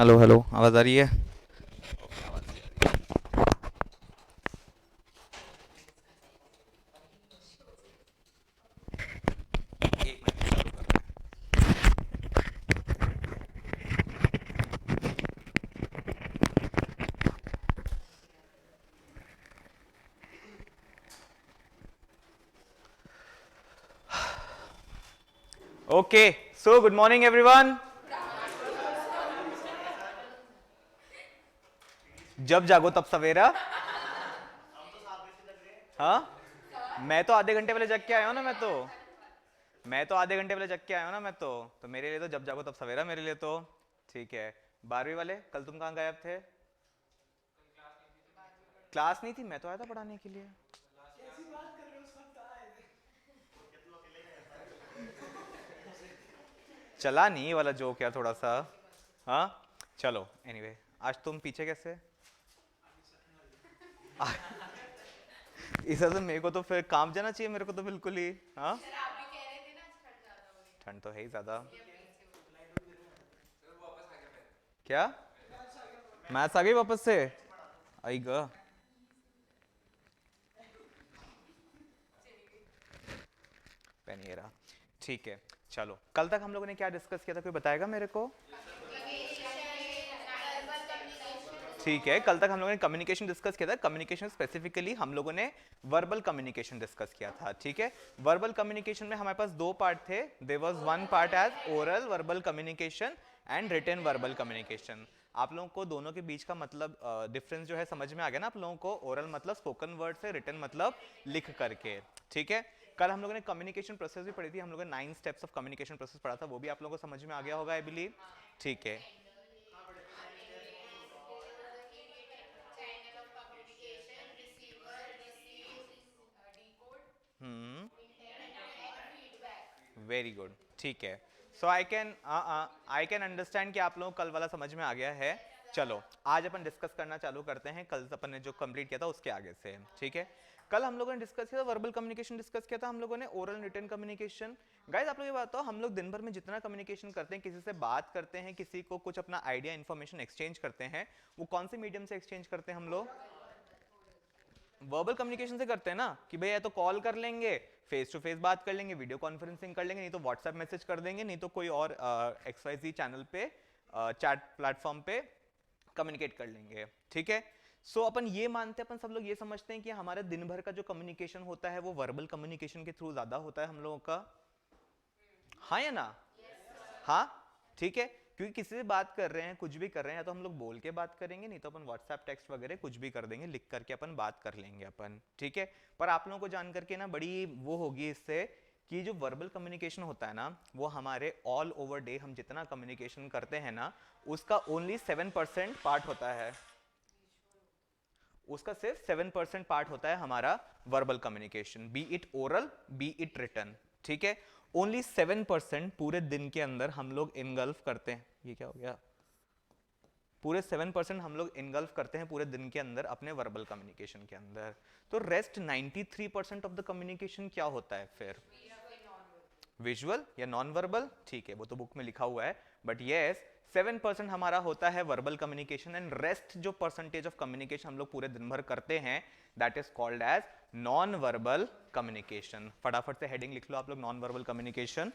Hello hello, आवाज़ आ रही है? एक मिनट चालू कर रहे हैं। Okay, so good morning everyone. जब जागो तब सवेरा। हाँ, मैं तो आधे घंटे पहले जग के आया हूँ ना। मैं तो आधे घंटे पहले जग के आया हूँ ना। मैं तो मेरे लिए तो जब जागो तब सवेरा मेरे लिए तो ठीक है। 12वीं वाले, कल तुम कहाँ गायब थे? क्लास नहीं थी, मैं तो आया था पढ़ाने के लिए। चला नहीं ये वाला जोक यार थोड़ा सा। हाँ, चलो एनीवे, आज तुम पीछे कैसे? इस वजह से मेरे को तो फिर काम जाना चाहिए, मेरे को तो बिल्कुल ही। हाँ, ठंड तो है ही ज्यादा। क्या? मैथ्स आ गई वापस से? आई ग। पेन ये रहा। ठीक है, चलो कल तक हम लोगों ने क्या डिस्कस किया था, कोई बताएगा मेरे को? ठीक है, कल तक हम लोगों ने कम्युनिकेशन डिस्कस किया था। कम्युनिकेशन स्पेसिफिकली हम लोगों ने वर्बल कम्युनिकेशन डिस्कस किया था। ठीक है, वर्बल कम्युनिकेशन में हमारे पास दो पार्ट थे। There was one part as oral verbal communication and written verbal communication. आप लोगों को दोनों के बीच का मतलब डिफरेंस जो है समझ में आ गया ना आप लोगों को? ओरल मतलब स्पोकन वर्ड से, रिटन मतलब लिख करके। ठीक है, कल हम लोगों ने कम्युनिकेशन प्रोसेस भी पढ़ी थी। हम लोगों ने 9 स्टेप्स ऑफ कम्युनिकेशन प्रोसेस पढ़ा था, वो भी आप लोगों को समझ में आ गया होगा आई बिलीव। ठीक है। हम्म, वेरी गुड। ठीक है, सो आई कैन अंडरस्टैंड कि आप लोगों को कल वाला समझ में आ गया है। चलो आज अपन डिस्कस करना चालू करते हैं, कल अपन ने जो कंप्लीट किया था उसके आगे से। ठीक है, कल हम लोगों ने डिस्कस किया था वर्बल कम्युनिकेशन, डिस्कस किया था हम लोगों ने ओरल रिटन कम्युनिकेशन। गाइस आप लोग ये बात तो, हम लोग दिन भर में जितना कम्युनिकेशन करते हैं, किसी से बात करते हैं, किसी को कुछ अपना आइडिया इन्फॉर्मेशन एक्सचेंज करते हैं, वो कौन से मीडियम से एक्सचेंज करते हैं हम लोग? वर्बल कम्युनिकेशन से करते हैं ना, कि भैया तो कॉल कर लेंगे, फेस टू फेस बात कर लेंगे, वीडियो कॉन्फ्रेंसिंग कर लेंगे, नहीं तो व्हाट्सएप मैसेज कर देंगे, नहीं तो कोई और XYZ चैनल पे, चैट प्लेटफॉर्म पे कम्युनिकेट कर लेंगे। ठीक है, सो अपन ये मानते हैं, अपन सब लोग ये समझते हैं कि हमारे दिन भर का जो कम्युनिकेशन होता है वो वर्बल कम्युनिकेशन के थ्रू ज्यादा होता है हम लोगों का। हाँ या ना? हाँ, ठीक है, क्योंकि किसी से बात कर रहे हैं, कुछ भी कर रहे हैं, या तो हम लोग बोल के बात करेंगे, नहीं तो अपन व्हाट्सएप टेक्स्ट वगैरह कुछ भी कर देंगे, लिख करके अपन बात कर लेंगे अपन। ठीक है, पर आप लोगों को जान करके ना बड़ी वो होगी इससे, कि जो वर्बल कम्युनिकेशन होता है ना, वो हमारे ऑल ओवर डे हम जितना कम्युनिकेशन करते हैं ना, उसका ओनली 7% पार्ट होता है। उसका सिर्फ 7% पार्ट होता है हमारा verbal communication, be it oral be it written. ठीक है, ओनली 7% पूरे दिन के अंदर हम लोग इनगल्फ करते हैं। ये क्या हो गया? पूरे 7% हम लोग इनगल्फ करते हैं पूरे दिन के अंदर अपने वर्बल कम्युनिकेशन के अंदर। तो रेस्ट 93% ऑफ द कम्युनिकेशन क्या होता है फिर? विजुअल या नॉन वर्बल, ठीक है, वो तो बुक में लिखा हुआ है, बट यस 7% हमारा होता है वर्बल कम्युनिकेशन, एंड रेस्ट जो परसेंटेज ऑफ कम्युनिकेशन हम लोग पूरे दिन भर करते हैं, that is called as non verbal communication. फटाफट से हेडिंग लिख लो आप लोग, नॉन वर्बल कम्युनिकेशन।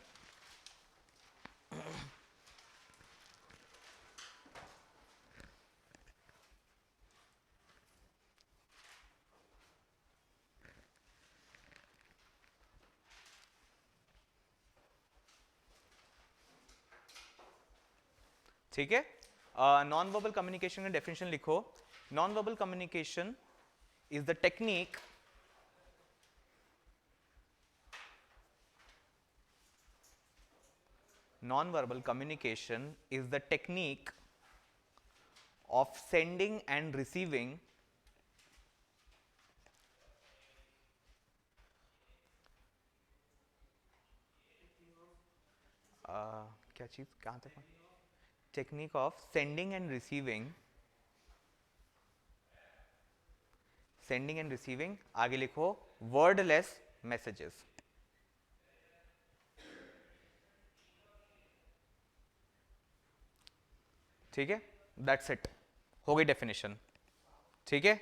ठीक है, नॉन वर्बल कम्युनिकेशन का डेफिनेशन लिखो। Non verbal communication is the technique non-verbal communication is the technique of sending and receiving क्या चीज कहाँ तक? Technique of sending end receiving, आगे लिखो वर्डलेस मैसेजेस। ठीक है, दैट्स इट, हो गई डेफिनेशन। ठीक है,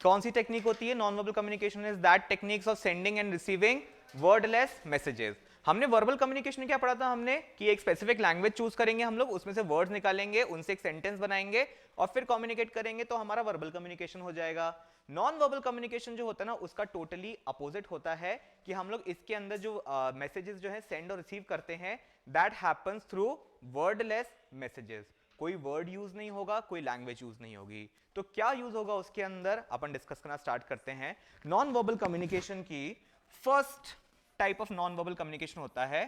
कौन सी टेक्निक होती है? Non verbal communication is that techniques of sending end receiving wordless messages. हमने वर्बल कम्युनिकेशन में क्या पढ़ा था? हमने कि एक स्पेसिफिक लैंग्वेज चूज करेंगे हम लोग, उसमें से वर्ड्स निकालेंगे, उनसे एक सेंटेंस बनाएंगे और फिर कम्युनिकेट करेंगे, तो हमारा वर्बल कम्युनिकेशन हो जाएगा। नॉन वर्बल कम्युनिकेशन जो होता है ना, उसका टोटली अपोजिट होता है कि हम लोग इसके अंदर जो मैसेजेस जो है सेंड और रिसीव करते हैं, that happens through wordless messages. कोई वर्ड यूज नहीं होगा, कोई लैंग्वेज यूज नहीं होगी। तो क्या यूज होगा उसके अंदर, अपन डिस्कस करना स्टार्ट करते हैं। नॉन वर्बल कम्युनिकेशन की first type of non verbal communication होता है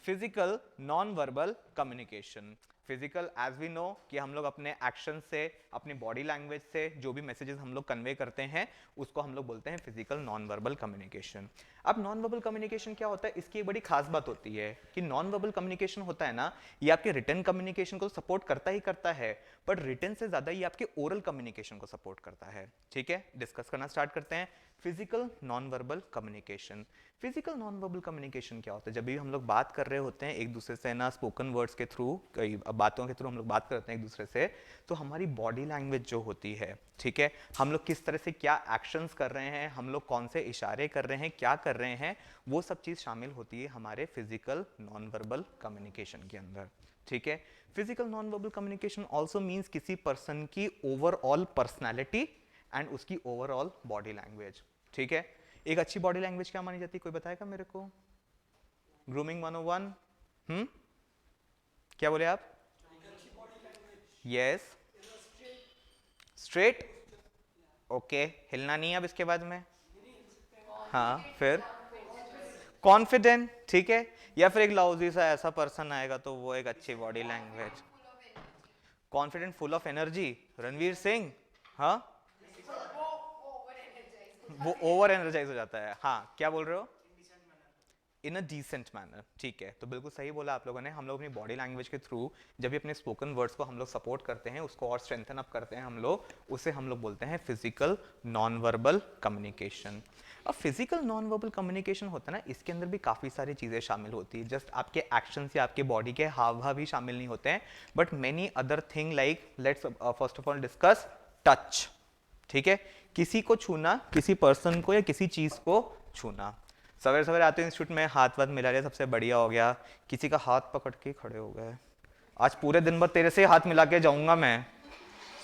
physical non verbal communication. Physical as we know कि हम लोग अपने एक्शन से, अपनी बॉडी लैंग्वेज से जो भी मैसेजेस हम लोग कन्वे करते हैं, उसको हम लोग बोलते हैं फिजिकल नॉन वर्बल कम्युनिकेशन। अब नॉन वर्बल कम्युनिकेशन क्या होता है, इसकी एक बड़ी खास बात होती है कि नॉन वर्बल कम्युनिकेशन होता है ना, ये आपके रिटन कम्युनिकेशन को सपोर्ट करता ही करता है, बट रिटन से ज्यादा ये आपके ओरल कम्युनिकेशन को सपोर्ट करता है। ठीक है, डिस्कस करना स्टार्ट करते हैं। Physical non verbal communication. Physical non verbal communication क्या होता है? जब भी हम लोग बात कर रहे होते हैं एक दूसरे से ना, स्पोकन वर्ड्स के थ्रू, कई बातों के थ्रू हम लोग बात करते हैं एक दूसरे से, तो हमारी बॉडी लैंग्वेज जो होती है, ठीक है, हम लोग किस तरह से क्या एक्शंस कर रहे हैं, हम लोग कौन से इशारे कर रहे हैं, क्या कर रहे हैं, वो सब चीज़ शामिल होती है हमारे फिजिकल नॉन वर्बल कम्युनिकेशन के अंदर। ठीक है, physical non verbal communication also means किसी पर्सन की ओवरऑल पर्सनैलिटी एंड उसकी ओवरऑल बॉडी लैंग्वेज। ठीक है, एक अच्छी बॉडी लैंग्वेज क्या मानी जाती है, कोई बताएगा मेरे को? ग्रूमिंग 101। क्या बोले आप? Yes, straight. ओके, हिलना नहीं है अब इसके बाद में। हाँ, फिर कॉन्फिडेंट। ठीक है, या फिर एक लाउजी सा ऐसा पर्सन आएगा तो वो एक अच्छी body language. Confident, full of energy, Ranveer Singh. हाँ, वो ओवर एनर्जाइज हो जाता है। हाँ, क्या बोल रहे हो? इन अ डिसेंट मैनर। ठीक है, तो बिल्कुल सही बोला आप लोगों ने। हम लोग अपनी बॉडी लैंग्वेज के थ्रू जब भी अपने स्पोकन वर्ड्स को हम लोग सपोर्ट करते हैं, उसको और स्ट्रेंथन अप करते हैं हम लोग, उसे हम लोग बोलते हैं फिजिकल नॉन वर्बल कम्युनिकेशन। अब फिजिकल नॉन वर्बल कम्युनिकेशन होता है ना, इसके अंदर भी काफ़ी सारी चीज़ें शामिल होती है। जस्ट आपके एक्शन या आपके बॉडी के हाव भाव भी शामिल नहीं होते हैं, but many other thing like, let's first of all discuss touch. ठीक है, किसी को छूना, किसी पर्सन को या किसी चीज़ को छूना। सवेरे सवेरे आते हैं इंस्टीट्यूट में, हाथ वाथ मिला लिया, सबसे बढ़िया हो गया। किसी का हाथ पकड़ के खड़े हो गए, आज पूरे दिन भर तेरे से हाथ मिला के जाऊंगा मैं।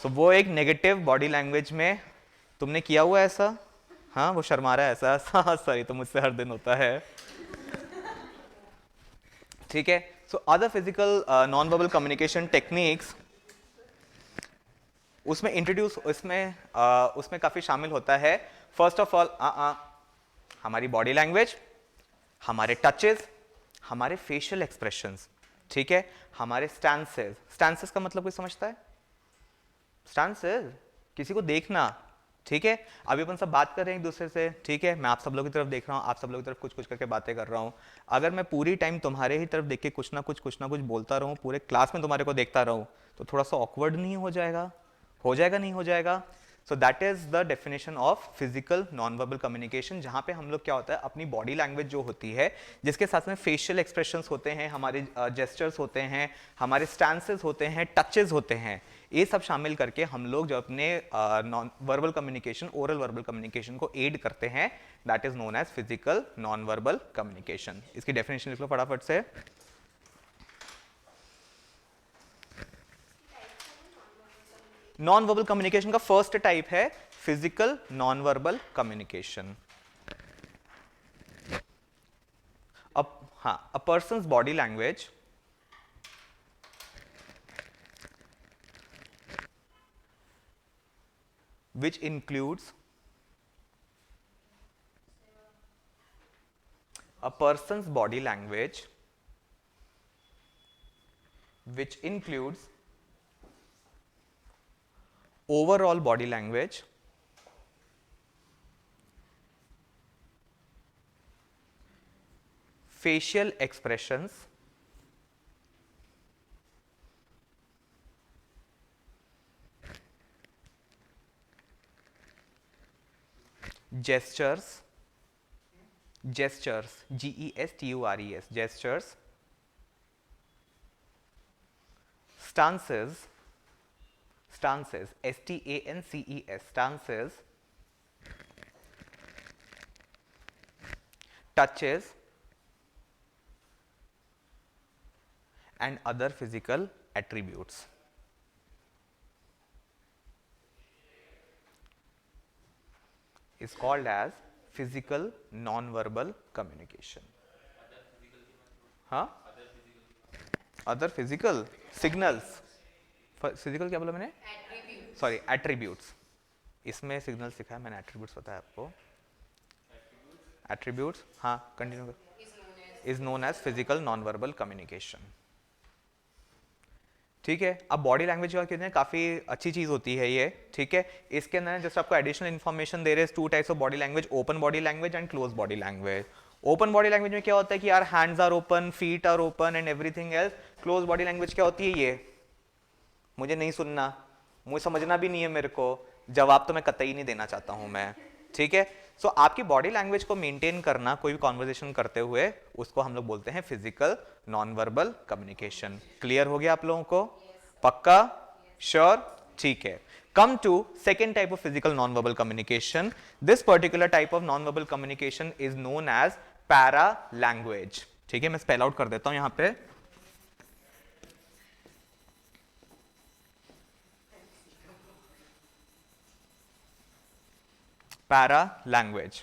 सो वो एक नेगेटिव बॉडी लैंग्वेज में तुमने किया हुआ ऐसा। हाँ, वो शर्मा रहा है ऐसा। हाँ सॉरी, तो मुझसे हर दिन होता है। ठीक है, so other physical non verbal communication techniques, उसमें इंट्रोड्यूस, उसमें काफ़ी शामिल होता है। फर्स्ट ऑफ ऑल हमारी बॉडी लैंग्वेज, हमारे टचेस, हमारे फेशियल एक्सप्रेशंस। ठीक है, हमारे स्टैंसेस। स्टैंसेस का मतलब कोई समझता है? स्टैंसेस, किसी को देखना। ठीक है, अभी अपन सब बात कर रहे हैं एक दूसरे से, ठीक है, मैं आप सब लोगों की तरफ देख रहा हूँ, आप सब लोगों की तरफ कुछ कुछ करके बातें कर रहा हूँ। अगर मैं पूरी टाइम तुम्हारे ही तरफ देख के कुछ ना कुछ बोलता रहूँ, पूरे क्लास में तुम्हारे को देखता रहूँ, तो थोड़ा सा ऑकवर्ड नहीं हो जाएगा? हो जाएगा, नहीं हो जाएगा? सो that is the definition of physical non verbal communication, जहाँ पे हम लोग क्या होता है, अपनी बॉडी लैंग्वेज जो होती है, जिसके साथ में फेशियल एक्सप्रेशंस होते हैं, हमारे जेस्चर्स होते हैं, हमारे स्टैंसेस होते हैं, टचेस होते हैं, ये सब शामिल करके हम लोग जो अपने non verbal communication, oral verbal communication को एड करते हैं, that is known as physical non verbal communication. इसकी डेफिनेशन लिख लो फटाफट से। नॉन वर्बल कम्युनिकेशन का फर्स्ट टाइप है फिजिकल नॉन वर्बल कम्युनिकेशन। अब हाँ, a person's body language which includes a person's body language which includes overall body language, facial expressions, gestures, gestures, GESTURES, gestures, stances, stances, STANCES, stances, touches and other physical attributes. Is called as physical non-verbal communication. हाँ, other physical signals, physical क्या बोला मैंने, sorry attributes, इसमें signal सिखा है मैंने, attributes बताया आपको, एट्रीब्यूट्स, हाँ continue, is known as physical non verbal communication. ठीक है, अब बॉडी लैंग्वेज का कहते हैं काफी अच्छी चीज होती है ये, ठीक है, इसके अंदर जस्ट आपको एडिशनल इन्फॉर्मेशन दे रहे हैं, two types of body language, open body language and close body language. Open body language में क्या होता है कि यार hands are open, feet are open and everything else. Close body language क्या होती है, ये मुझे नहीं सुनना, मुझे समझना भी नहीं है, मेरे को जवाब तो मैं कतई नहीं देना चाहता हूं मैं, ठीक है। सो आपकी बॉडी लैंग्वेज को मेंटेन करना कोई भी कॉन्वर्सेशन करते हुए, उसको हम लोग बोलते हैं physical non verbal communication. Clear हो गया आप लोगों को, पक्का, श्योर, ठीक है। Come to second type of physical non-verbal communication. This particular type of non-verbal communication is known as paralanguage. ठीक है, मैं स्पेल आउट कर देता हूं यहां पे। Paralanguage.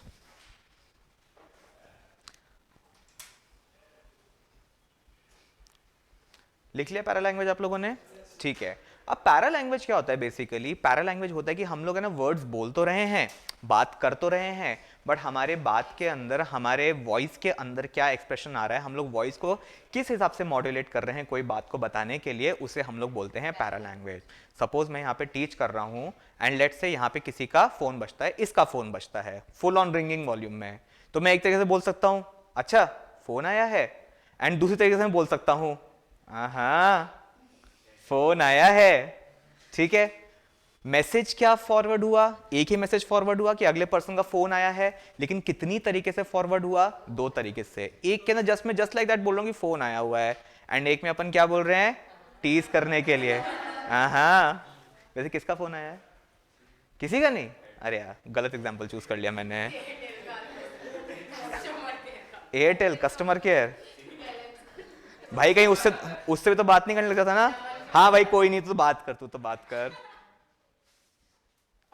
लिख लिया पैरालैंग्वेज आप लोगों ने, ठीक है। अब पैरा लैंग्वेज क्या होता है, बेसिकली पैरा लैंग्वेज होता है कि हम लोग है ना वर्ड्स बोल तो रहे हैं, बात कर तो रहे हैं, बट हमारे बात के अंदर, हमारे वॉइस के अंदर क्या एक्सप्रेशन आ रहा है, हम लोग वॉइस को किस हिसाब से मॉड्यूलेट कर रहे हैं कोई बात को बताने के लिए, उसे हम लोग बोलते हैं पैरा लैंग्वेज। सपोज मैं यहाँ पे टीच कर रहा हूँ एंड लेट्स से यहाँ पे किसी का फोन बजता है, इसका फोन बजता है फुल ऑन रिंगिंग वॉल्यूम में, तो मैं एक तरीके से बोल सकता हूँ अच्छा फोन आया है, एंड दूसरी तरीके से मैं बोल सकता हूँ हाँ फोन आया है, ठीक है। मैसेज क्या फॉरवर्ड हुआ, एक ही मैसेज फॉरवर्ड हुआ कि अगले पर्सन का फोन आया है, लेकिन कितनी तरीके से फॉरवर्ड हुआ, दो तरीके से। एक के अंदर जस्ट मैं जस्ट लाइक दैट बोल रहा हूँ कि फोन आया हुआ है, एंड एक में अपन क्या बोल रहे हैं, टीज करने के लिए हाँ। वैसे किसका फोन आया है, किसी का नहीं, अरे यार गलत एग्जांपल चूज कर लिया मैंने, एयरटेल कस्टमर केयर, भाई कहीं उससे भी तो बात नहीं करने लगा था ना, हाँ भाई कोई नहीं, तू बात कर, तू तो बात कर।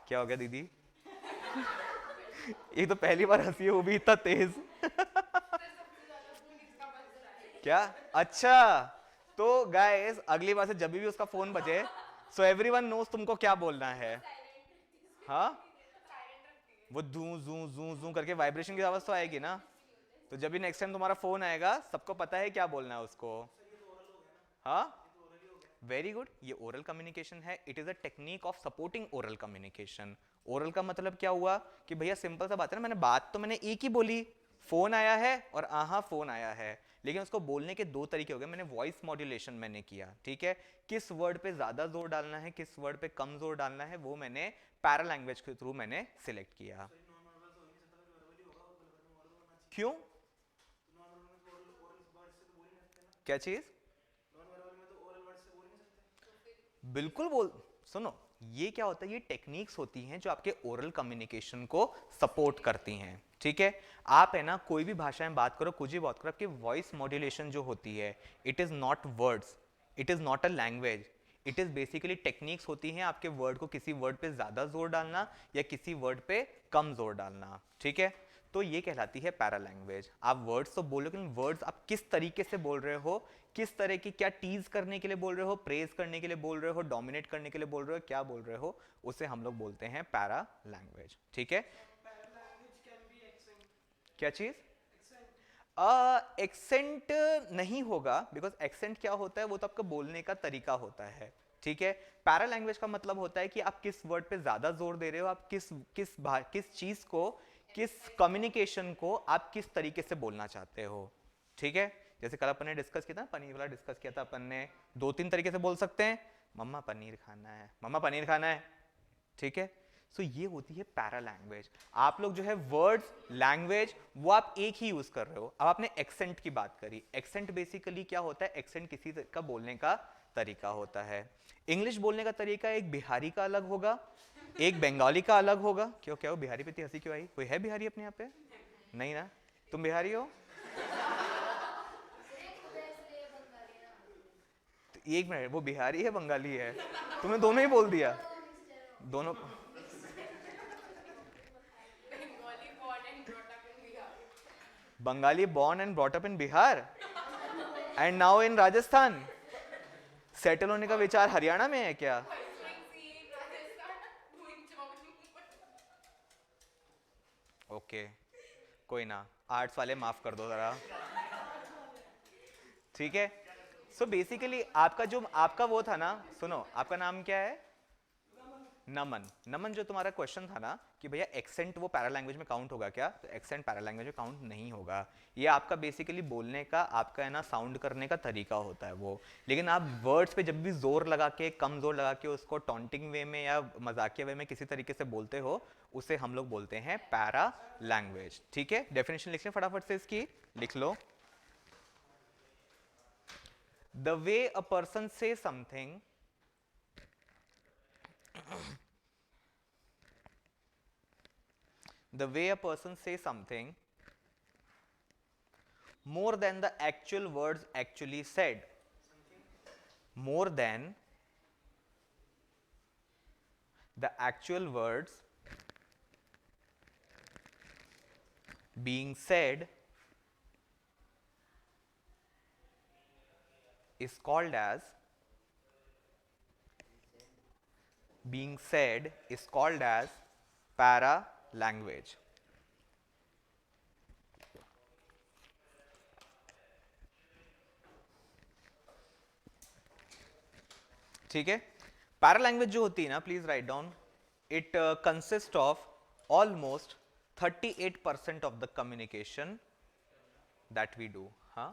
क्या हो गया दीदी ये तो पहली बार हंसी है, वो भी इतना तेज क्या, अच्छा तो गाइस अगली बार से जब भी उसका फोन बजे, सो एवरीवन नोस तुमको क्या बोलना है, हाँ वो जू जू जू जू करके वाइब्रेशन की आवाज तो आएगी ना, तो जब भी नेक्स्ट टाइम तुम्हारा फोन आएगा सबको पता है क्या बोलना है उसको, हाँ वेरी गुड, ये ओरल कम्युनिकेशन है, it is a technique of supporting oral communication. Oral का मतलब क्या हुआ कि भैया सिंपल सा बात है ना, मैंने बात तो मैंने एक ही बोली, फोन आया है और आहा फोन आया है, लेकिन उसको बोलने के दो तरीके हो गए, मैंने वॉइस मॉड्यूलेशन मैंने किया, ठीक है, किस वर्ड पे ज्यादा जोर डालना है, किस वर्ड पे कम जोर डालना है, वो मैंने पैरा लैंग्वेज के थ्रू मैंने सिलेक्ट किया। क्यों, क्या चीज, बिल्कुल बोल, सुनो ये क्या होता है, ये टेक्निक्स होती हैं जो आपके ओरल कम्युनिकेशन को सपोर्ट करती हैं, ठीक है। आप है ना कोई भी भाषा में बात करो, कुछ भी बात करो, आपकी वॉइस मॉड्यूलेशन जो होती है, it is not words, it is not a language, it is basically techniques होती हैं आपके वर्ड को किसी वर्ड पे ज्यादा जोर डालना या किसी वर्ड पे कम जोर डालना, ठीक है, तो ये कहलाती है पैरा लैंग्वेज। आप वर्ड्स तो बोलो, लेकिन वर्ड्स आप किस तरीके से बोल रहे हो, किस तरह की, क्या टीज करने के लिए बोल रहे हो, प्रेज करने के लिए बोल रहे हो, डोमिनेट करने के लिए बोल रहे हो, क्या बोल रहे हो, उसे हम लोग बोलते हैं पैरा लैंग्वेज, ठीक है। क्या चीज, एक्सेंट नहीं होगा, बिकॉज एक्सेंट क्या होता है, वो तो आपका बोलने का तरीका होता है, ठीक है। पैरा लैंग्वेज का मतलब होता है कि आप किस वर्ड पे ज्यादा जोर दे रहे हो, आप किस चीज को, किस कम्युनिकेशन को आप किस तरीके से बोलना चाहते हो, ठीक है। जैसे कल अपन ने डिस्कस किया था, पनीर वाला डिस्कस किया था अपन ने, दो तीन तरीके से बोल सकते हैं, मम्मा पनीर खाना है, मम्मा पनीर खाना है, ठीक है। सो ये होती है पैरा लैंग्वेज। आप लोग जो है वर्ड्स, लैंग्वेज वो आप एक ही यूज कर रहे हो। अब आपने एक्सेंट की बात करी, एक्सेंट बेसिकली क्या होता है, एक्सेंट किसी का बोलने का तरीका होता है। इंग्लिश बोलने का तरीका एक बिहारी का अलग होगा, एक बंगाली का अलग होगा। क्यों, क्या हो बिहारी पे इतनी हंसी क्यों आई? कोई है बिहारी अपने यहाँ पे? नहीं ना? तुम बिहारी हो? तो एक मिनट, वो बिहारी है बंगाली है? तुमने दोनों ही बोल दिया। दोनों Bengali born and brought up in Bihar and now in Rajasthan. Settle होने का विचार हरियाणा में है क्या? ओके कोई ना, आर्ट्स वाले माफ कर दो जरा, ठीक है। सो बेसिकली आपका जो आपका वो था ना, सुनो आपका नाम क्या है? नमन। नमन, जो तुम्हारा क्वेश्चन था ना कि भैया एक्सेंट वो पैरा लैंग्वेज में काउंट होगा क्या, तो एक्सेंट पैरा लैंग्वेज में काउंट नहीं होगा। ये आपका बेसिकली बोलने का, आपका है ना साउंड करने का तरीका होता है वो। लेकिन आप वर्ड्स पे जब भी जोर लगा के, कम जोर लगा के उसको टॉन्टिंग वे में या मजाकिया वे में किसी तरीके से बोलते हो, उसे हम लोग बोलते हैं पैरा लैंग्वेज। ठीक है, डेफिनेशन लिख लें फटाफट से इसकी, लिख लो। The way a person say something the way a person says something more than the actual words actually said, more than the actual words being said is called as para language. ठीक है, para language जो होती है ना, please write down, it consist of almost 38% of the communication that we do. हाँ,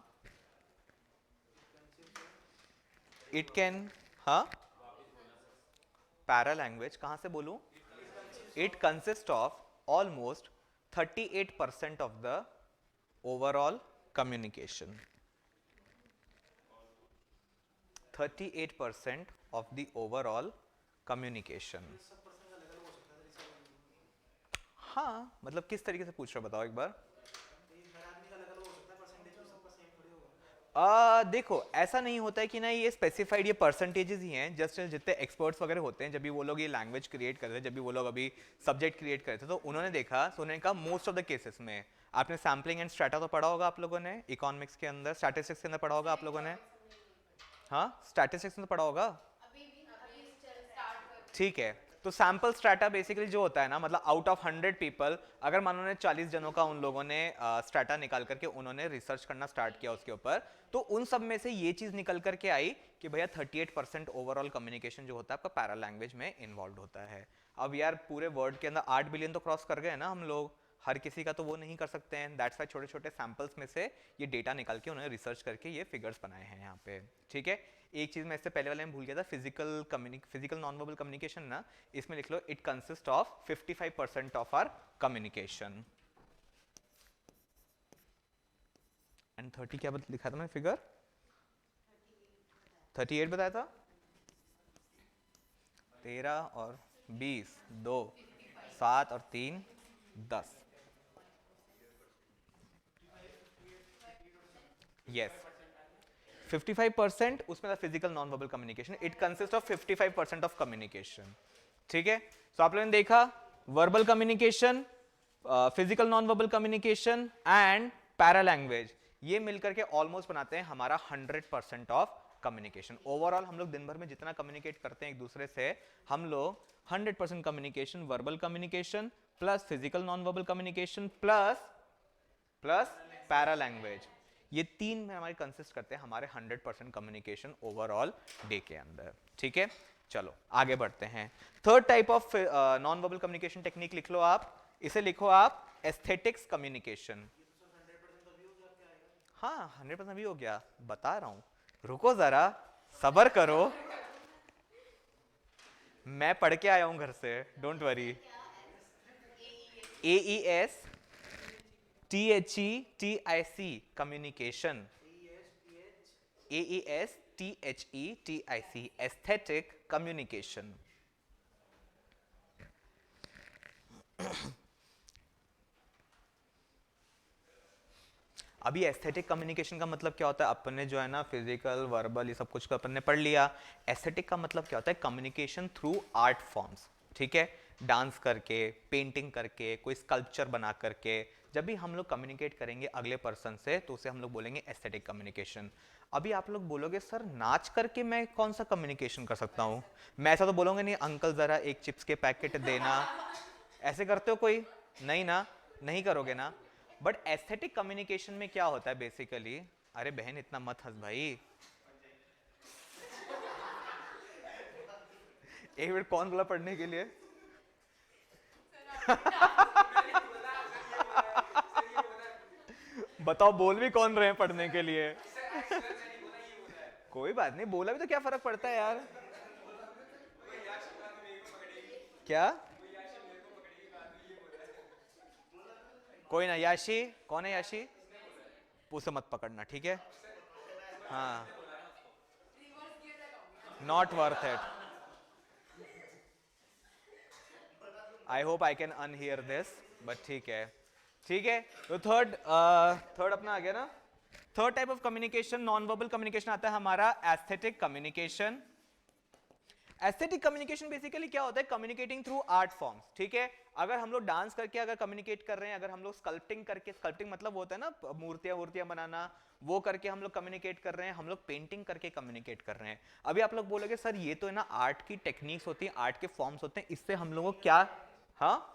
it can, हाँ, para language कहां से बोलूं? It consist of almost 38% of the overall communication. 38% of the overall communication। हाँ, मतलब किस तरीके से पूछ रहे हो बताओ एक बार। देखो ऐसा नहीं होता है कि ना ये स्पेसिफाइड ये परसेंटेजेस ही हैं। जस्ट जितने एक्सपर्ट्स वगैरह होते हैं, जब भी वो लोग ये लैंग्वेज क्रिएट करते थे, जब भी वो लोग अभी सब्जेक्ट क्रिएट करते थे, तो उन्होंने देखा, तो उन्होंने कहा मोस्ट ऑफ द केसेस में, आपने सैम्पलिंग एंड स्ट्रैटा तो पढ़ा होगा आप लोगों ने इकोनॉमिक्स के अंदर, स्टैटिस्टिक्स के अंदर पढ़ा होगा आप लोगों ने। हाँ, स्टैटिस्टिक्स में तो पढ़ा होगा, ठीक है। तो सैंपल स्ट्रैटा बेसिकली जो होता है ना, मतलब आउट ऑफ 100 पीपल, अगर मान लो 40 जनों का उन लोगों ने स्ट्रैटा निकाल करके उन्होंने रिसर्च करना स्टार्ट किया उसके ऊपर, तो उन सब में से ये चीज निकल करके आई कि भैया 38% ओवरऑल कम्युनिकेशन जो होता है आपका पैरा लैंग्वेज में इन्वॉल्व होता है। अब यार पूरे वर्ल्ड के अंदर 8 बिलियन तो क्रॉस कर गए ना हम लोग, हर किसी का तो वो नहीं कर सकते हैं। दैट्स वाई छोटे छोटे सैंपल्स में से ये डेटा निकाल के उन्होंने रिसर्च करके ये फिगर्स बनाए हैं यहाँ पे। ठीक है, एक चीज मैं इससे पहले वाले में भूल गया था, फिजिकल नॉन वर्बल कम्युनिकेशन ना, इसमें लिख लो it consist of 55% of our communication. And 30 क्या लिखा था मैं फिगर? 38 बताया था। 13 और 20, 2, 7 और 3, 10। यस, 55% उसमें था physical non verbal communication. It consist of 55% of communication. ठीक है, तो आप लोगों ने देखा verbal communication, physical non verbal communication and para language, ये मिलकर के ऑलमोस्ट बनाते हैं हमारा 100% ऑफ कम्युनिकेशन। ओवरऑल हम लोग दिन भर में जितना कम्युनिकेट करते हैं एक दूसरे से, हम लोग 100% communication, verbal communication plus physical non verbal communication plus para language, ये तीन में हमारे कंसिस्ट करते हैं हमारे 100% कम्युनिकेशन ओवरऑल डे के अंदर। ठीक है, चलो आगे बढ़ते हैं। Third type of non verbal communication technique लिख लो आप, इसे लिखो आप एस्थेटिक्स कम्युनिकेशन। हाँ 100% भी हो गया, बता रहा हूं, रुको जरा, सबर करो, मैं पढ़ के आया हूं घर से, don't worry. AES THETIC communication, AES THETIC, aesthetic communication. अभी एस्थेटिक कम्युनिकेशन का मतलब क्या होता है, अपन ने जो है ना फिजिकल वर्बल ये सब कुछ अपन ने पढ़ लिया। एस्थेटिक का मतलब क्या होता है, कम्युनिकेशन थ्रू आर्ट फॉर्म्स, ठीक है, डांस करके, पेंटिंग करके, कोई स्कल्पचर बना करके, जब भी हम लोग कम्युनिकेट करेंगे अगले पर्सन से तो उसे हम लोग बोलेंगे एस्थेटिक कम्युनिकेशन। अभी आप लोग बोलोगे सर नाच करके मैं कौन सा कम्युनिकेशन कर सकता हूँ, मैं ऐसा तो बोलूँगा नहीं अंकल ज़रा एक चिप्स के पैकेट देना, ऐसे करते हो कोई, नहीं ना, नहीं करोगे ना। बट एस्थेटिक कम्युनिकेशन में क्या होता है बेसिकली, अरे बहन इतना मत हंस भाई, एक मिनट, कौन बोला पढ़ने के लिए? बताओ बोल भी कौन रहे हैं पढ़ने के लिए? कोई बात नहीं, बोला भी तो क्या फर्क पड़ता है यार। क्या? कोई ना, याशी कौन है याशी? उसे मत पकड़ना, ठीक है? हाँ, not worth it. I hope I can unhear this, but ठीक है, ठीक है। तो थर्ड अपना आ गया ना। Third type of communication, non verbal communication आता है हमारा aesthetic communication. Aesthetic communication basically क्या होता है, कम्युनिकेटिंग थ्रू आर्ट फॉर्म्स, ठीक है। अगर हम लोग डांस करके अगर कम्युनिकेट कर रहे हैं, अगर हम लोग स्कल्पटिंग करके, स्कल्पटिंग मतलब होता है ना मूर्तियां वूर्तियां बनाना, वो करके हम लोग कम्युनिकेट कर रहे हैं, हम लोग पेंटिंग करके कम्युनिकेट कर रहे हैं। अभी आप लोग बोलोगे सर ये तो है ना आर्ट की टेक्निक्स होती हैं, आर्ट के फॉर्म्स होते हैं, इससे हम लोगों को क्या, हाँ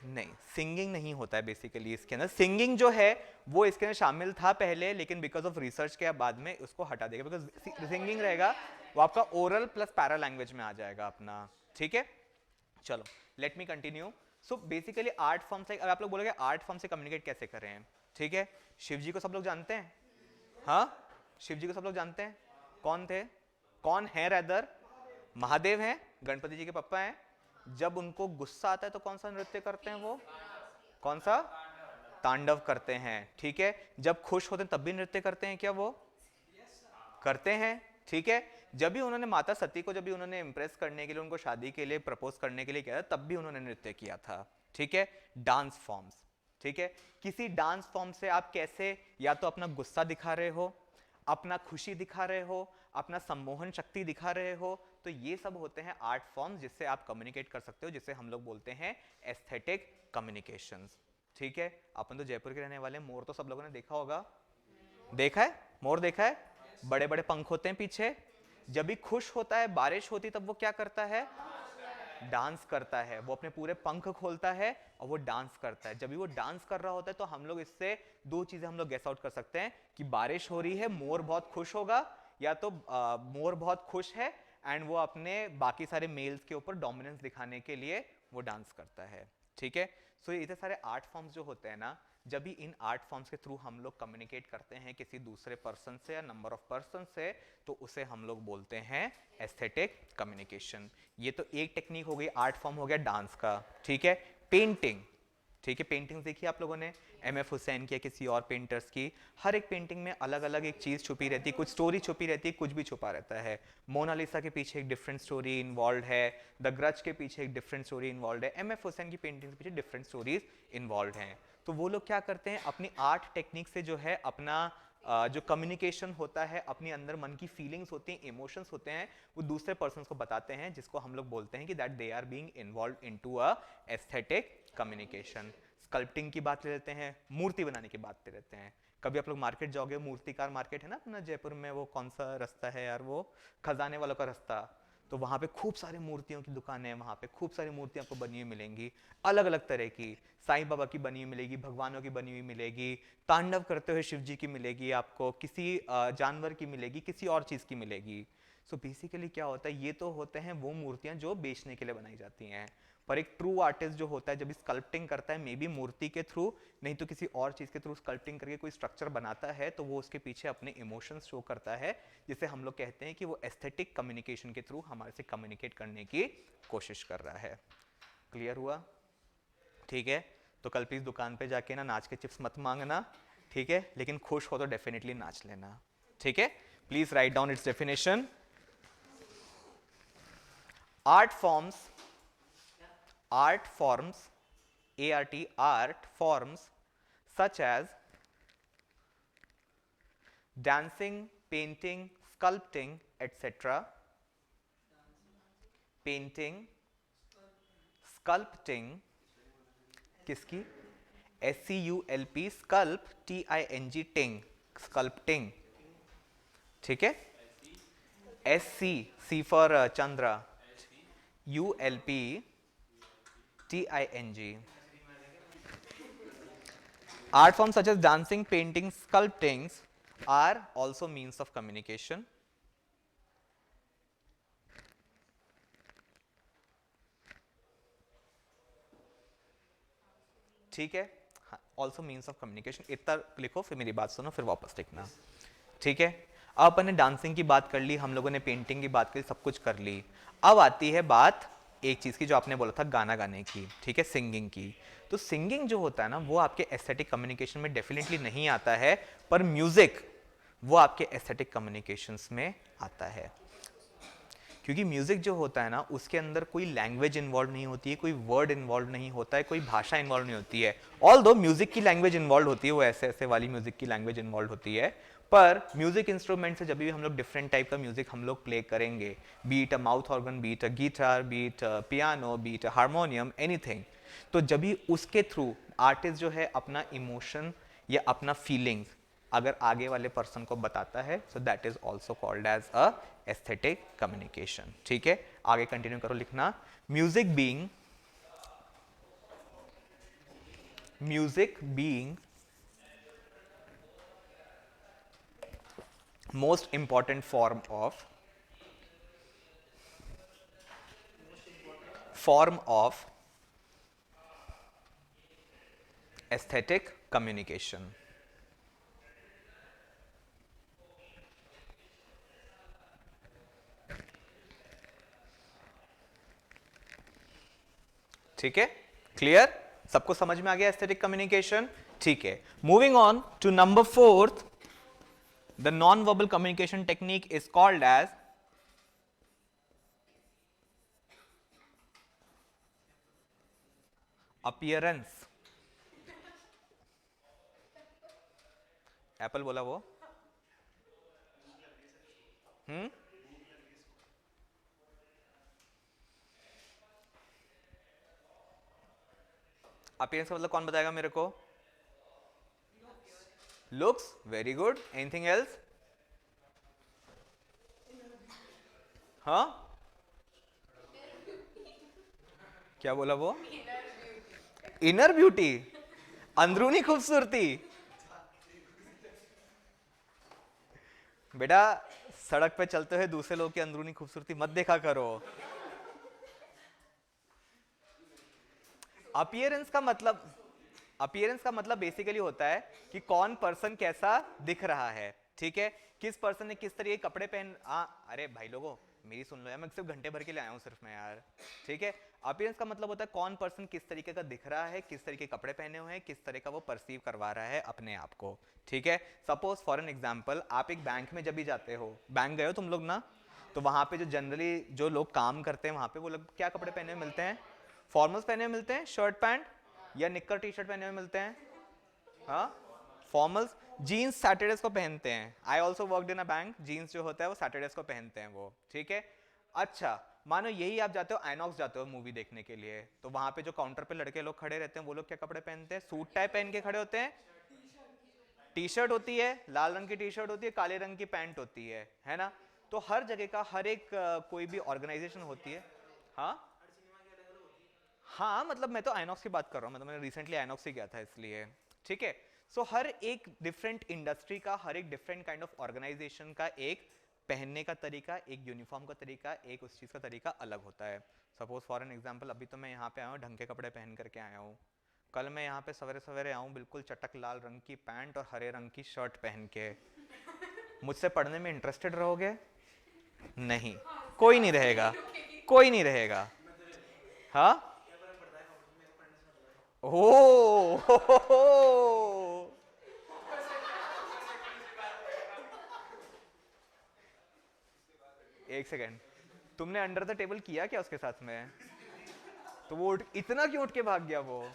नहीं, सिंगिंग नहीं होता है बेसिकली इसके अंदर। सिंगिंग जो है वो इसके अंदर शामिल था पहले, लेकिन बिकॉज ऑफ रिसर्च के बाद में उसको हटा देगा, बिकॉज सिंगिंग रहेगा वो आपका ओरल प्लस पैरा लैंग्वेज में आ जाएगा अपना, ठीक है। चलो let me continue. So basically art form से, अब आप लोग बोलोगे आर्ट फॉर्म से कम्युनिकेट कैसे कर रहे हैं, ठीक है। शिव जी को सब लोग जानते हैं, हाँ शिव जी को सब लोग जानते हैं, कौन थे, कौन है रैदर, महादेव हैं, गणपति जी के पप्पा हैं। जब उनको गुस्सा आता है तो कौन सा नृत्य करते हैं वो, कौन सा, तांडव करते हैं, ठीक है। जब खुश होते हैं तब भी नृत्य करते हैं क्या वो, करते हैं, ठीक है। जब भी उन्होंने माता सती को, जब भी उन्होंने इंप्रेस करने के लिए, उनको शादी के लिए प्रपोज करने के लिए किया था, तब भी उन्होंने नृत्य किया था, ठीक है। डांस फॉर्म्स, ठीक है। किसी डांस फॉर्म से आप कैसे या तो अपना गुस्सा दिखा रहे हो, अपना खुशी दिखा रहे हो, अपना सम्मोहन शक्ति दिखा रहे हो, तो ये सब होते हैं आर्ट फॉर्म्स जिससे आप कम्युनिकेट कर सकते हो, जिसे हम लोग बोलते हैं एस्थेटिक कम्युनिकेशंस, ठीक है। अपन तो जयपुर के रहने वाले, मोर तो सब लोगों ने देखा होगा, देखा है मोर, देखा है, बड़े बड़े पंख होते हैं पीछे। जब भी खुश होता है, बारिश होती, तब वो क्या करता है, डांस करता है, वो अपने पूरे पंख खोलता है और वो डांस करता है। जब भी वो डांस कर रहा होता है तो हम लोग इससे दो चीजें हम लोग गेस आउट कर सकते हैं कि बारिश हो रही है, मोर बहुत खुश होगा, या तो मोर बहुत खुश है एंड वो अपने बाकी सारे मेल्स के ऊपर डोमिनेंस दिखाने के लिए वो डांस करता है, ठीक है। सो ये इतने सारे आर्ट फॉर्म्स जो होते हैं ना, जब भी इन आर्ट फॉर्म्स के थ्रू हम लोग कम्युनिकेट करते हैं किसी दूसरे पर्सन से या नंबर ऑफ पर्सन से, तो उसे हम लोग बोलते हैं एस्थेटिक कम्युनिकेशन। ये तो एक टेक्निक हो गई, आर्ट फॉर्म हो गया डांस का, ठीक है। पेंटिंग, ठीक है, पेंटिंग देखी आप लोगों ने, एम.एफ. हुसैन की या किसी और पेंटर्स की, हर एक पेंटिंग में अलग अलग एक चीज छुपी रहती है, कुछ स्टोरी छुपी रहती है, कुछ भी छुपा रहता है। मोनालिसा के पीछे एक डिफरेंट स्टोरी इन्वॉल्व है, द ग्रज के पीछे एक डिफरेंट स्टोरी इन्वॉल्व है, एम.एफ. हुसैन की पेंटिंग के पीछे डिफरेंट स्टोरीज इन्वॉल्व हैं। तो वो लोग क्या करते हैं, अपनी आर्ट टेक्निक से जो है अपना जो कम्युनिकेशन होता है, अपने अंदर मन की फीलिंग्स होती हैं, इमोशंस होते हैं, वो दूसरे पर्सन को बताते हैं, जिसको हम लोग बोलते हैं कि that they are being involve into a aesthetic communication. Sculpting की बात ले लेते हैं, मूर्ति बनाने की बात ले लेते हैं। कभी आप लोग मार्केट जाओगे, मूर्तिकार मार्केट है ना अपना जयपुर में, वो कौन सा रास्ता है यार, वो खजाने वालों का रास्ता, तो वहाँ पे खूब सारी मूर्तियों की दुकानें हैं, वहाँ पे खूब सारी मूर्तियाँ आपको बनी हुई मिलेंगी, अलग अलग तरह की, साईं बाबा की बनी हुई मिलेगी, भगवानों की बनी हुई मिलेगी, तांडव करते हुए शिव जी की मिलेगी, आपको किसी जानवर की मिलेगी, किसी और चीज़ की मिलेगी। सो बेसिकली क्या होता है, ये तो होते हैं वो मूर्तियाँ जो बेचने के लिए बनाई जाती हैं, पर एक ट्रू आर्टिस्ट जो होता है जब स्कल्पटिंग करता है, मे बी मूर्ति के थ्रू नहीं तो किसी और चीज़ के थ्रू स्कल्पटिंग करके कोई स्ट्रक्चर बनाता है, तो वो उसके पीछे अपने इमोशंस शो करता है, जिसे हम लोग कहते हैं कि वो एस्थेटिक कम्युनिकेशन के थ्रू हमारे से कम्युनिकेट करने की कोशिश कर रहा है। क्लियर हुआ, ठीक है। तो कल प्लीज़ दुकान पे जाके ना नाच के चिप्स मत मांगना, ठीक है, लेकिन खुश हो तो डेफिनेटली नाच लेना, ठीक है। Please write down its definition. Art forms, art forms, ART, art forms such as dancing, painting, sculpting, etc. Painting, sculpting, किसकी? SCULP, sculpt, TING, ting, sculpting, ठीक है? SC, C for Chandra, ULP, TING. Art forms such as dancing, painting, sculpting are also means of communication. ठीक है, also means of communication. इतना लिखो, फिर मेरी बात सुनो, फिर वापस लिखना. ठीक है, अब अपन ने डांसिंग की बात कर ली, हम लोगों ने पेंटिंग की बात करी, सब कुछ कर ली. अब आती है बात एक चीज की जो आपने बोला था, गाना गाने की. ठीक है, सिंगिंग की. तो सिंगिंग जो होता है ना, वो आपके एस्थेटिक कम्युनिकेशन में डेफिनेटली नहीं आता है, पर म्यूजिक वो आपके एस्थेटिक कम्युनिकेशंस में आता है. क्योंकि म्यूजिक जो होता है ना, उसके अंदर कोई लैंग्वेज इन्वॉल्व नहीं होती है, कोई वर्ड इन्वॉल्व नहीं होता है, कोई भाषा इन्वॉल्व नहीं होती है. ऑल दो म्यूजिक की लैंग्वेज इन्वॉल्व होती है, वो ऐसे ऐसे वाली म्यूजिक की लैंग्वेज इन्वॉल्व होती है, पर म्यूजिक इंस्ट्रूमेंट से जब भी हम लोग डिफरेंट टाइप का म्यूजिक हम लोग प्ले करेंगे, beat a mouth organ, beat a guitar, beat a piano, beat a harmonium, anything, तो जब भी उसके थ्रू आर्टिस्ट जो है अपना इमोशन या अपना फीलिंग्स अगर आगे वाले पर्सन को बताता है, so that is also called as a aesthetic communication. ठीक है, आगे कंटिन्यू करो लिखना. Music being most important form of aesthetic communication. ठीक है, क्लियर? सबको समझ में आ गया एस्थेटिक कम्युनिकेशन? ठीक है, moving on to number 4th. The non-verbal communication technique is called as appearance. Apple बोला वो. अपीयरेंस का मतलब कौन बताएगा मेरे को? Looks, very good. Anything else? हाँ, क्या बोला वो? इनर ब्यूटी, अंदरूनी खूबसूरती. बेटा, सड़क पे चलते हुए दूसरे लोग की अंदरूनी खूबसूरती मत देखा करो. अपीयरेंस का मतलब बेसिकली होता है कि कौन पर्सन कैसा दिख रहा है. ठीक है, किस पर्सन ने किस तरह के कपड़े पहन. अरे भाई लोगों, मेरी सुन लो यार, मैं सिर्फ घंटे भर के लिए आया हूँ सिर्फ मैं यार. ठीक है, अपीयरेंस का मतलब होता है कौन पर्सन किस तरीके का दिख रहा है, किस तरीके के कपड़े पहने हुए हैं, किस तरह का वो परसीव करवा रहा है अपने आप को. ठीक है, सपोज फॉर एन एग्जांपल, आप एक बैंक में जब भी जाते हो, बैंक गए हो तुम लोग ना, तो वहां पे जो जनरली जो लोग काम करते हैं वहां पे, वो लोग क्या कपड़े पहने हुए मिलते हैं? फॉर्मल्स पहने हुए मिलते हैं, शर्ट पैंट या निक्कर टी शर्ट पहने हुए मिलते हैं. हाँ, फॉर्मल्स. जीन्स सैटरडेज को पहनते हैं. I also worked in a bank. Jeans जो होता है वो सैटरडेज को पहनते हैं वो. ठीक है, अच्छा मानो यही आप जाते हो आइनॉक्स जाते हो मूवी देखने के लिए, तो वहां पे जो काउंटर पे लड़के लोग खड़े रहते हैं, वो लोग क्या कपड़े पहनते हैं? सूट टाई पहन के खड़े होते हैं. टी शर्ट होती है, लाल रंग की टी शर्ट होती है, काले रंग की पैंट होती है ना. तो हर जगह का हर एक कोई भी ऑर्गेनाइजेशन होती है. हाँ हाँ, मतलब मैं तो आइनॉक्स की बात कर रहा हूँ, मतलब मैंने रिसेंटली आइनॉक्स से गया था इसलिए. ठीक है, सो हर एक डिफरेंट इंडस्ट्री का, हर एक डिफरेंट काइंड ऑफ ऑर्गेनाइजेशन का एक पहनने का तरीका, एक यूनिफॉर्म का तरीका, एक उस चीज़ का तरीका अलग होता है. सपोज फॉर एन एग्जांपल, अभी तो मैं यहाँ पे आया हूँ, ढंग के कपड़े पहन करके आया हूँ. कल मैं यहाँ पे सवेरे सवेरे आऊँ बिल्कुल चटक लाल रंग की पैंट और हरे रंग की शर्ट पहन के, मुझसे पढ़ने में इंटरेस्टेड रहोगे? नहीं, कोई नहीं रहेगा, कोई नहीं रहेगा. हाँ, ओ एक सेकेंड, तुमने अंडर द टेबल किया क्या उसके साथ में? तो वो इतना क्यों उठ के भाग गया वो?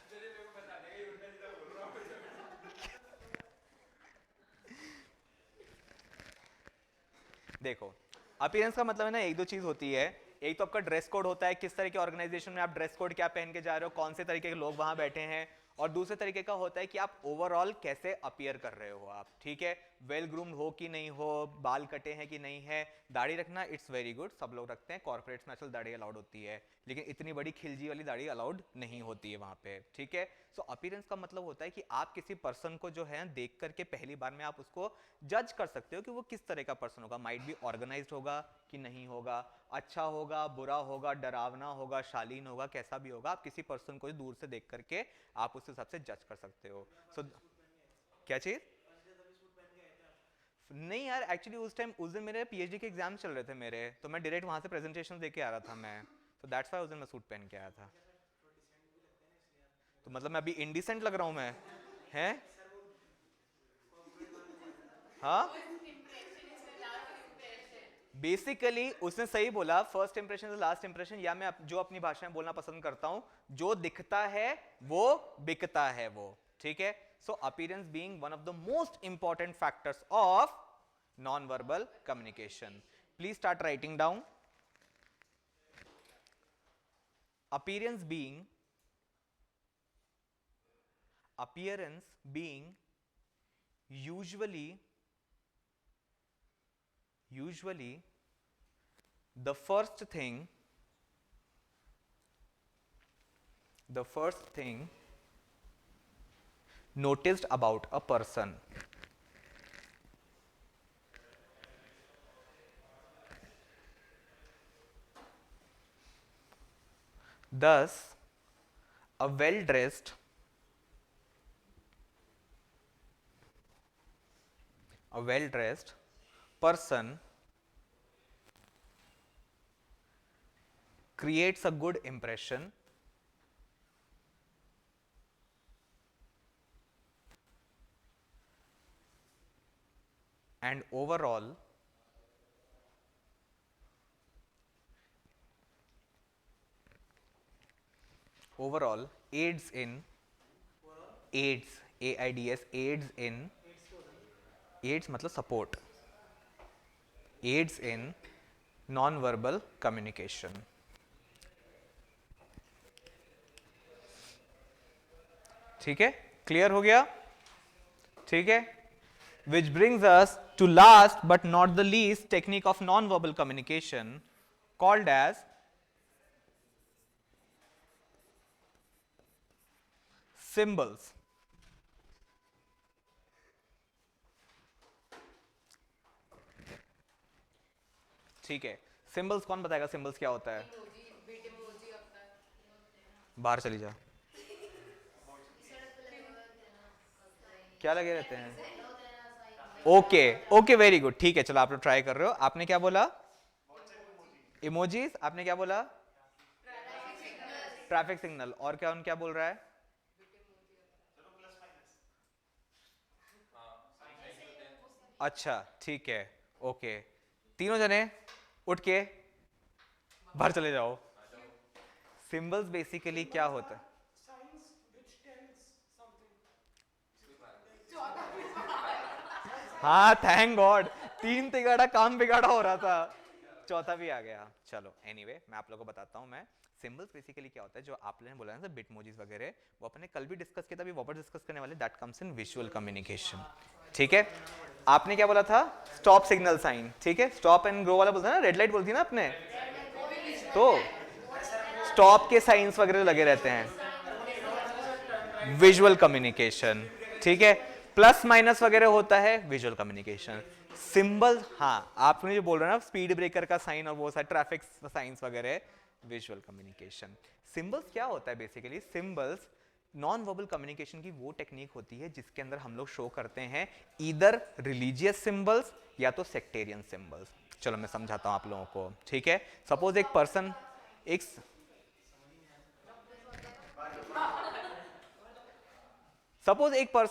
देखो, अपीयरेंस का मतलब है ना, एक दो चीज होती है। एक तो आपका ड्रेस कोड होता है, किस तरह के ऑर्गेनाइजेशन में आप ड्रेस कोड क्या पहन के जा रहे हो, कौन से तरीके के लोग वहां बैठे हैं। और दूसरे तरीके का होता है कि आप ओवरऑल कैसे अपीयर कर रहे हो आप, ठीक है, वेल ग्रूम्ड हो कि नहीं हो, बाल कटे हैं कि नहीं है, दाढ़ी रखना इट्स वेरी गुड, सब लोग रखते हैं, कॉर्पोरेट्स में आजकल दाढ़ी अलाउड होती है, लेकिन इतनी बड़ी खिलजी वाली दाढ़ी अलाउड नहीं होती है वहां पे, ठीक है। सो अपीयरेंस का मतलब होता है कि आप किसी पर्सन को जो है देख करके पहली बार में आप उसको जज कर सकते हो कि वो किस तरह का पर्सन होगा, माइट बी ऑर्गेनाइज्ड होगा कि नहीं होगा, अच्छा होगा, बुरा होगा, डरावना होगा, शालीन होगा, कैसा भी होगा, आप किसी पर्सन को दूर से देख करके आप उस हिसाब से जज कर सकते हो। सो क्या चीज? नहीं यार, एक्चुअली उस दिन मेरे पीएचडी के एग्जाम चल रहे थे मेरे, तो मैं डायरेक्ट वहां से प्रेजेंटेशन दे के आ रहा था मैं, तो दैट्स व्हाई उस दिन मैं सूट पहन के आया था। तो मतलब मैं अभी इंडिसेंट लग रहा हूं मैं? हैं? हाँ, बेसिकली उसने सही बोला, first impression is last impression, या मैं जो अपनी भाषा में बोलना पसंद करता हूं, जो दिखता है वो बिकता है वो, ठीक है। So appearance being one of the most important factors of non verbal communication. Please start writing down. appearance being appearance being usually the first thing noticed about a person. Thus a well-dressed person creates a good impression and overall aids in aids in aids मतलब support, aids in non-verbal communication. ठीक है, clear हो गया? ठीक है, which brings us to last but not the least technique of non-verbal communication called as symbols. ठीक है, symbols कौन बताएगा सिंबल्स क्या होता है? बाहर चली जा। क्या लगे रहते हैं? ओके ओके, वेरी गुड, ठीक है, चलो आप लोग ट्राई कर रहे हो। आपने क्या बोला? इमोजीज। आपने क्या बोला? Traffic signal. और क्या बोल रहा है? अच्छा ठीक है, ओके, तीनों जने उठ के बाहर चले जाओ। सिंबल्स बेसिकली क्या होता है? हाँ, थैंक गॉड, तीन तिगाड़ा काम बिगाड़ा हो रहा था, चौथा भी आ गया। चलो एनीवे, मैं आप लोगों को बताता हूँ। मैं सिंबल्स बेसिकली क्या होता है, जो आपने बोला ना बिटमोजीज वगैरह, वो अपने कल भी डिस्कस किया था, अभी वापस डिस्कस करने वाले, that comes in visual communication, ठीक है। आपने क्या बोला था? स्टॉप सिग्नल साइन, ठीक है, स्टॉप एंड गो वाला बोलता है ना, रेड लाइट बोलती है ना आपने, तो स्टॉप के साइंस वगैरह लगे रहते हैं, विजुअल कम्युनिकेशन, ठीक है। प्लस माइनस वगैरह होता है, विजुअल कम्युनिकेशन। सिंबल, हाँ, आपने जो बोल रहे हैं ना स्पीड ब्रेकर का साइन और वो सारे ट्रैफिक साइंस वगैरह, विजुअल कम्युनिकेशन। सिंबल्स क्या होता है basically? Symbols non verbal communication की वो टेक्निक होती है जिसके अंदर हम लोग शो करते हैं ईदर रिलीजियस सिंबल्स या तो सेक्टेरियन सिंबल्स। चलो मैं समझाता हूं आप लोगों को, ठीक है। सपोज एक पर्सन एक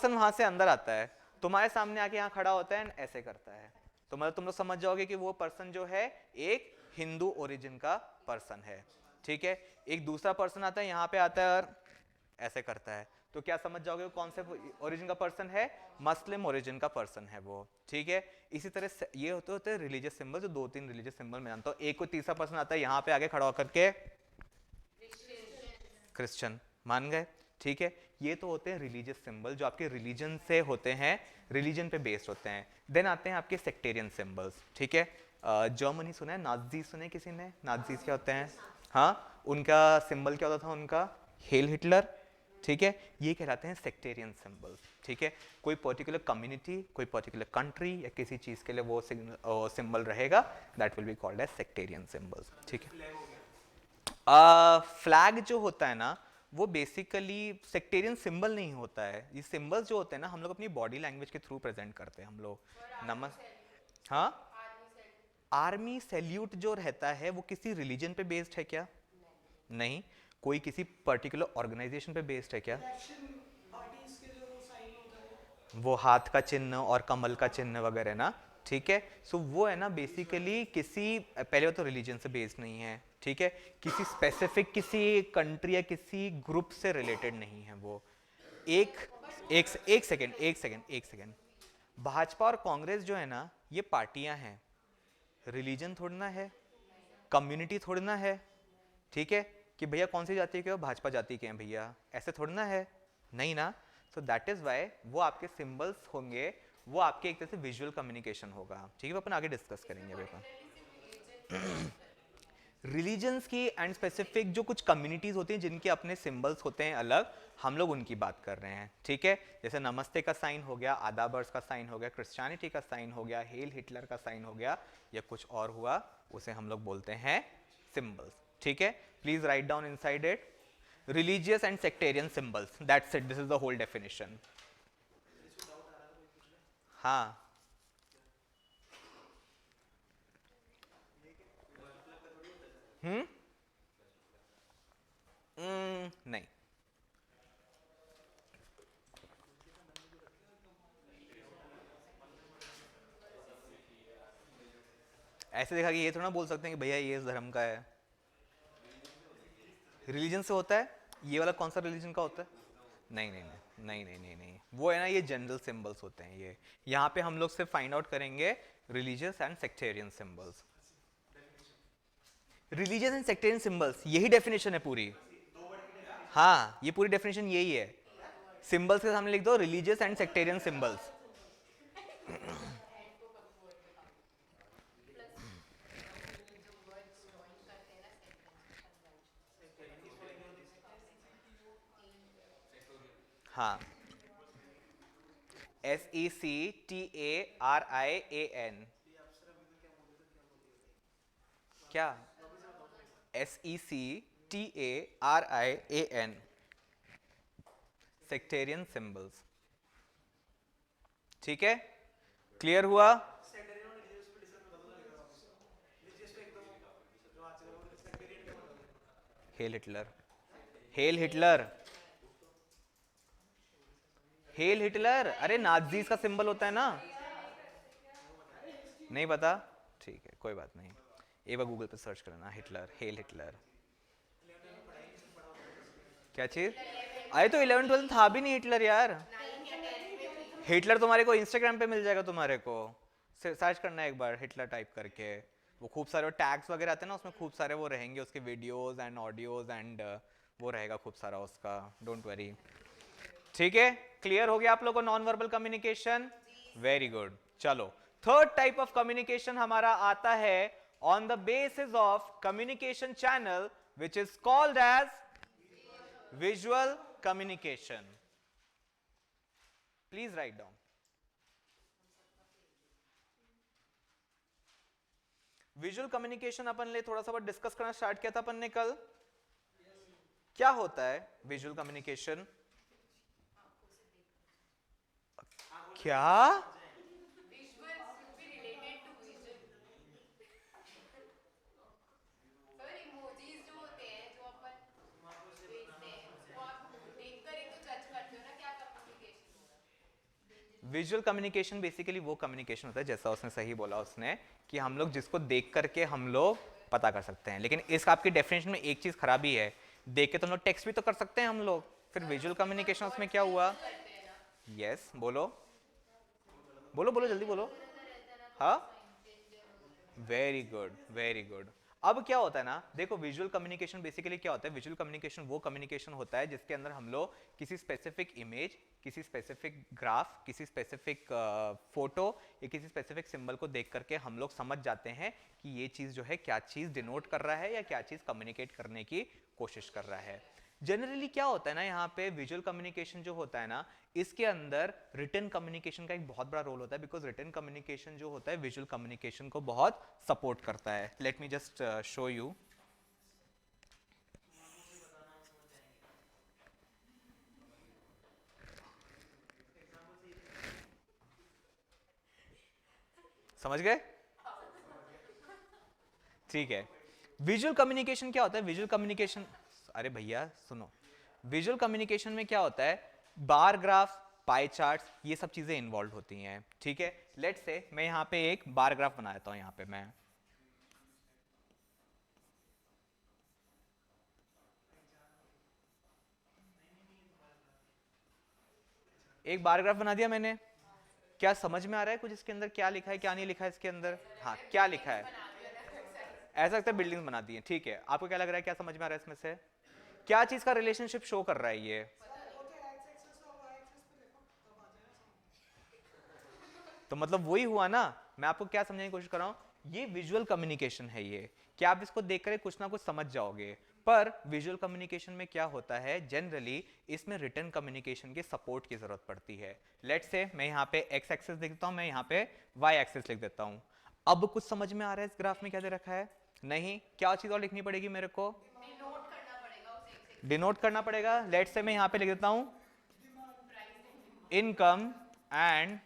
वहां से अंदर आता है, तुम्हारे सामने आके यहाँ खड़ा होता है, ऐसे करता है, तो मतलब तुम लोग समझ जाओगे कि वो पर्सन जो है एक हिंदू ओरिजिन का पर्सन है, ठीक है। एक दूसरा पर्सन आता है, यहाँ पे आता है और ऐसे करता है, तो क्या समझ जाओगे कौन से ओरिजिन का पर्सन है? मुस्लिम ओरिजिन का पर्सन है वो, ठीक है। इसी तरह ये होते हैं रिलीजियस सिंबल, जो 2-3 रिलीजियस सिंबल मैं जानता हूँ। एक कोई तीसरा पर्सन आता है, यहाँ पे आगे खड़ा होकर के क्रिश्चियन, मान गए, ठीक है। ये तो होते हैं रिलीजियस सिंबल जो आपके रिलीजन से होते हैं, रिलीजन पे बेस्ड होते हैं। देन आते हैं आपके सेक्टेरियन सिंबल्स, ठीक है। जर्मनी सुना है, नाजी सुने किसी ने? नाजीज क्या होते हैं? हाँ, उनका सिंबल क्या होता था उनका? हेल हिटलर, ठीक है। ये कहलाते हैं सेक्टेरियन सिंबल्स, ठीक है। कोई पर्टिकुलर कम्युनिटी, कोई पर्टिकुलर कंट्री या किसी चीज के लिए वो सिंबल रहेगा, that will be called as sectarian symbols, ठीक है। फ्लैग जो होता है ना, वो बेसिकली सेक्टेरियन सिंबल नहीं होता है। ये सिंबल्स जो होते हैं ना, हम लोग अपनी बॉडी लैंग्वेज के थ्रू प्रेजेंट करते हैं हम लोग। नमस हाँ, आर्मी सैल्यूट जो रहता है वो किसी रिलीजन पे बेस्ड है क्या? नहीं। कोई किसी पर्टिकुलर ऑर्गेनाइजेशन पे बेस्ड है क्या? वो हाथ का चिन्ह और कमल का चिन्ह वगैरह ना, ठीक है। सो वो है ना बेसिकली किसी, पहले तो रिलीजन से बेस्ड नहीं है, ठीक है। किसी स्पेसिफिक किसी कंट्री या किसी ग्रुप से रिलेटेड नहीं है वो। एक सेकेंड, भाजपा और कांग्रेस जो है ना, ये पार्टियां हैं, रिलीजन थोड़ी ना है, कम्युनिटी थोड़ी ना है, ठीक है। कि भैया कौन सी जाति के हो? भाजपा जाति के हैं भैया, ऐसे थोड़ी ना है, नहीं ना। सो दैट इज वाई वो आपके सिंबल्स होंगे, वो आपके एक तरह से विजुअल कम्युनिकेशन होगा, ठीक है। अपन आगे डिस्कस करेंगे बेटा। रिलीजन्स की एंड स्पेसिफिक जो कुछ कम्युनिटीज होती हैं जिनके अपने सिंबल्स होते हैं अलग, हम लोग उनकी बात कर रहे हैं, ठीक है। जैसे नमस्ते का साइन हो गया, आदाबर्स का साइन हो गया, क्रिश्चियनिटी का साइन हो गया, हेल हिटलर का साइन हो गया, या कुछ और हुआ, उसे हम लोग बोलते हैं सिंबल्स, ठीक है। Please write down inside it religious and sectarian symbols, that's it, this is the whole definition. हाँ, नहीं, ऐसे देखा कि ये थोड़ा ना बोल सकते हैं कि भैया ये इस धर्म का है। रिलीजन से होता है, ये वाला कौन सा रिलीजन का होता है? नहीं नहीं नहीं नहीं नहीं नहीं नहीं, वो है ना, ये जनरल सिंबल्स होते हैं ये। यहाँ पे हम लोग से फाइंड आउट करेंगे religious and sectarian symbols. Religious and sectarian symbols, यही डेफिनेशन है पूरी। हाँ, ये पूरी डेफिनेशन यही है। सिंबल्स के सामने लिख दो रिलीजियस एंड सेक्टेरियन सिंबल्स। हाँ, SECTARIAN, क्या? SECTARIAN, सेक्टेरियन सिंबल्स, ठीक है। क्लियर हुआ? Hello Hitler, hello Hitler, hello Hitler, अरे नाजीज का सिंबल होता है ना, नहीं पता? ठीक है, कोई बात नहीं, एक बार गूगल पे सर्च करना हिटलर, हेल हिटलर। क्या चीज? अरे तो 11th-12th था भी नहीं हिटलर यार। हिटलर तुम्हारे को इंस्टाग्राम पे मिल जाएगा, तुम्हारे को सर्च करना है एक बार हिटलर टाइप करके, वो खूब सारे टैग्स वगैरह आते हैं ना, उसमें खूब सारे वो रहेंगे उसके वीडियोस एंड ऑडियोज एंड वो रहेगा खूब सारा उसका, डोंट वरी, ठीक है। क्लियर हो गया आप लोगों को non verbal communication? Very good. चलो, थर्ड टाइप ऑफ कम्युनिकेशन हमारा आता है on the basis of communication channel which is called as visual communication. Please write down. Visual communication अपन ले थोड़ा सा डिस्कस करना स्टार्ट किया था अपन ने कल। क्या होता है विजुअल कम्युनिकेशन? क्या? विजुअल कम्युनिकेशन बेसिकली वो कम्युनिकेशन होता है, जैसा उसने सही बोला उसने, कि हम लोग जिसको देख करके हम लोग पता कर सकते हैं। लेकिन इस आपकी डेफिनेशन में एक चीज खराबी है, देख के तो हम लोग टेक्स्ट भी तो कर सकते हैं हम लोग, फिर विजुअल कम्युनिकेशन उसमें क्या हुआ? यस बोलो बोलो बोलो जल्दी बोलो। हाँ वेरी गुड वेरी गुड। अब क्या होता है ना, देखो विजुअल कम्युनिकेशन बेसिकली क्या होता है, विजुअल कम्युनिकेशन वो कम्युनिकेशन होता है जिसके अंदर हम लोग किसी स्पेसिफिक इमेज, किसी स्पेसिफिक ग्राफ, किसी स्पेसिफिक फोटो या किसी स्पेसिफिक सिंबल को देख करके हम लोग समझ जाते हैं कि ये चीज जो है क्या चीज डिनोट कर रहा है या क्या चीज कम्युनिकेट करने की कोशिश कर रहा है। जनरली क्या होता है ना, यहाँ पे विजुअल कम्युनिकेशन जो होता है ना, इसके अंदर रिटन कम्युनिकेशन का एक बहुत बड़ा रोल होता है, बिकॉज रिटन कम्युनिकेशन जो होता है विजुअल कम्युनिकेशन को बहुत सपोर्ट करता है। Let me just show you. समझ गए? ठीक है। विजुअल कम्युनिकेशन क्या होता है? विजुअल कम्युनिकेशन, अरे भैया सुनो, विजुअल कम्युनिकेशन में क्या होता है, बार ग्राफ, पाई चार्ट्स, ये सब चीजें इन्वॉल्व होती हैं। ठीक है, लेट्स से मैं यहाँ पे एक बार ग्राफ बना देता हूँ। यहाँ पे मैं एक बार ग्राफ बना दिया मैंने। क्या समझ में आ रहा है कुछ इसके अंदर क्या लिखा है क्या नहीं लिखा है इसके अंदर? हाँ क्या लिखा है? ऐसा लगता है बिल्डिंग्स बना दी है। ठीक है, आपको क्या लग रहा है, क्या समझ में आ रहा है इसमें से? क्या चीज का रिलेशनशिप शो कर रहा है ये? तो मतलब वही हुआ ना, मैं आपको क्या समझाने की कोशिश कर रहा हूं, ये विजुअल कम्युनिकेशन है ये, कि आप इसको देखकर कुछ ना कुछ समझ जाओगे। पर विजुअल कम्युनिकेशन में क्या होता है, जनरली इसमें रिटन कम्युनिकेशन के सपोर्ट की जरूरत पड़ती है। लेट्स से मैं यहाँ पे एक्स एक्सिस लिख देता हूँ, मैं यहाँ पे वाई एक्सिस लिख देता हूँ। अब कुछ समझ में आ रहा है इस ग्राफ में क्या दे रखा है? नहीं, क्या चीज और लिखनी पड़ेगी मेरे को? डिनोट करना पड़ेगा। लेट्स से मैं यहाँ पे लिख देता हूँ इनकम एंड,